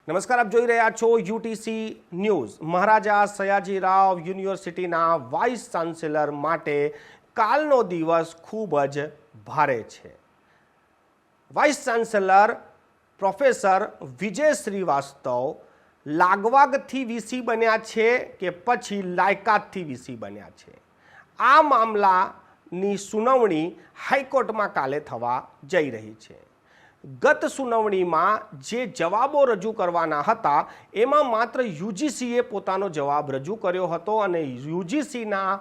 નમસ્કાર, આપ જોઈ રહ્યા છો યુટીસી ન્યૂઝ। મહારાજા સયાજીરાવ યુનિવર્સિટીના વાઇસ ચાન્સેલર માટે કાલનો દિવસ ખૂબ જ ભારે છે। વાઇસ ચાન્સેલર પ્રોફેસર વિજય શ્રીવાસ્તવ લાગવાગથી વીસી બન્યા છે કે પછી લાયકાતથી વીસી બન્યા છે? આ મામલાની સુનાવણી હાઈકોર્ટમાં કાલે થવા જઈ રહી છે। ગત સુનાવણીમાં જે જવાબો રજૂ કરવાના હતા એમાં માત્ર યુજીસીએ પોતાનો જવાબ રજૂ કર્યો હતો અને યુજીસીના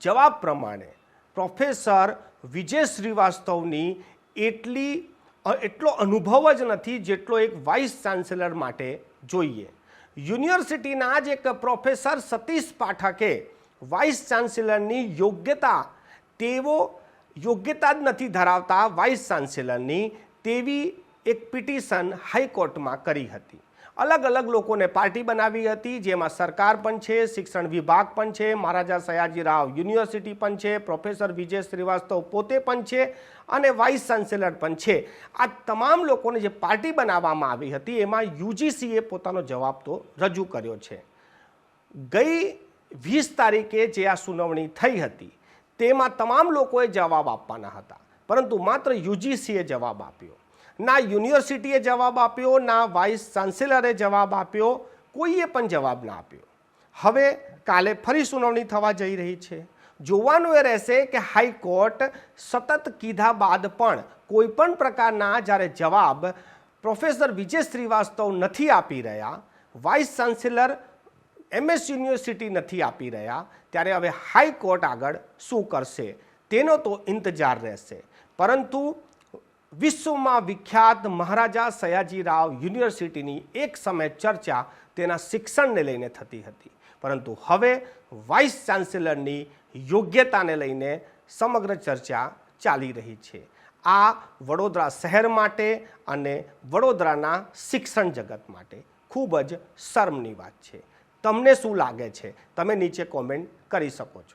જવાબ પ્રમાણે પ્રોફેસર વિજય શ્રીવાસ્તવની એટલો અનુભવ જ નથી જેટલો એક વાઇસ ચાન્સેલર માટે જોઈએ। યુનિવર્સિટીના જ એક પ્રોફેસર સતીશ પાઠકે વાઇસ ચાન્સેલરની યોગ્યતા જ નથી ધરાવતા વાઇસ ચાન્સેલરની તેવી એક પિટિશન હાઈકોર્ટમાં કરી હતી। અલગ અલગ લોકોને પાર્ટી બનાવી હતી, જેમાં સરકાર પણ છે, શિક્ષણ વિભાગ પણ છે, મહારાજા સયાજીરાવ યુનિવર્સિટી પણ છે, પ્રોફેસર વિજય શ્રીવાસ્તવ પોતે પણ છે અને વાઇસ ચાન્સેલર પણ છે। આ તમામ લોકોને જે પાર્ટી બનાવવામાં આવી હતી એમાં યુજીસીએ પોતાનો જવાબ તો રજૂ કર્યો છે। ગઈ 20 તારીખે જે આ સુનાવણી થઈ હતી તેમાં તમામ લોકોએ જવાબ આપવાના હતા, પરંતુ માત્ર યુજીસીએ જવાબ આપ્યો। ના યુનિવર્સિટીએ જવાબ આપ્યો, ના વાઇસ ચાન્સેલરે જવાબ આપ્યો, કોઈએ પણ જવાબ ના આપ્યો। હવે કાલે ફરી સુનાવણી થવા જઈ રહી છે। જોવાનું એ રહેશે કે હાઈકોર્ટ સતત કીધા બાદ પણ કોઈ પણ પ્રકારના જ્યારે જવાબ પ્રોફેસર વિજય શ્રીવાસ્તવ નથી આપી રહ્યા, વાઇસ ચાન્સેલર MS યુનિવર્સિટી નથી આપી રહ્યા, ત્યારે હવે હાઈકોર્ટ આગળ શું કરશે તેનો તો ઇંતજાર રહેશે। પરંતુ વિશ્વમાં વિખ્યાત મહારાજા સયાજીરાવ યુનિવર્સિટીની એક સમય ચર્ચા તેના શિક્ષણને લઈને થતી હતી, પરંતુ હવે વાઇસ ચાન્સેલરની યોગ્યતાને લઈને સમગ્ર ચર્ચા ચાલી રહી છે। આ વડોદરા શહેર માટે અને વડોદરાના શિક્ષણ જગત માટે ખૂબ જ શરમની વાત છે। તમને શું લાગે છે? તમે નીચે કોમેન્ટ કરી શકો છો।